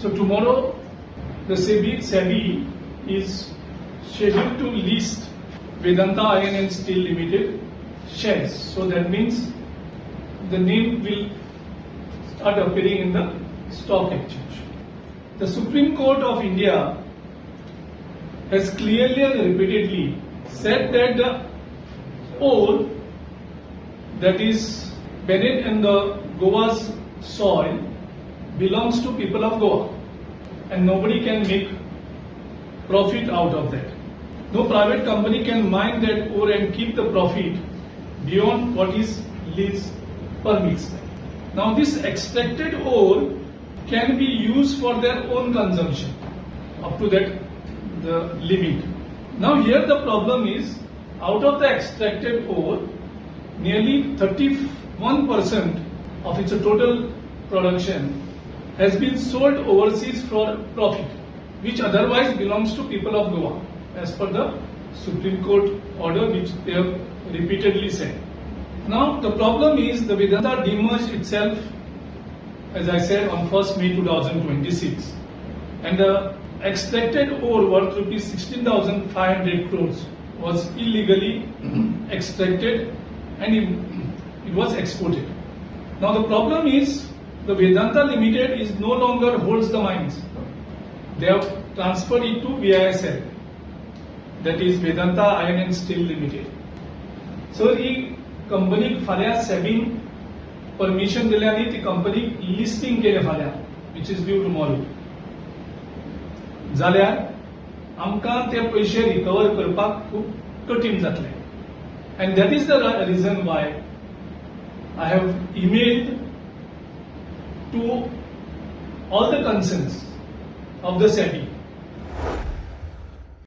So tomorrow the SEBI is scheduled to list Vedanta Iron and Steel Limited shares. So that means the name will start appearing in the stock exchange. The Supreme Court of India has clearly and repeatedly said that the ore that is buried in the Goa's soil belongs to people of Goa, and nobody can make profit out of that. No private company can mine that ore and keep the profit beyond what is lease permits. Now this extracted ore can be used for their own consumption up to that the limit. Now here the problem is, out of the extracted ore, nearly 31% of its total production has been sold overseas for profit, which otherwise belongs to people of Goa, as per the Supreme Court order which they have repeatedly said. Now the problem is the Vedanta demerged itself, as I said, on 1st May 2026, and the extracted ore worth rupees 16,500 crores was illegally extracted and it was exported. Now the problem is the Vedanta Limited is no longer holds the mines. They have transferred it to VISL, that is Vedanta Iron and Steel Limited. So ही कंपनीक फाल्यां SEBIन permission दिल्या आनी ती कंपनीक listing केले फाल्यां, which is due tomorrow. जाल्यार आमकां ते पैसे रिकवर करपाक खूब कठीण जातले. And that is the reason why I have emailed to all the concerns of the SEBI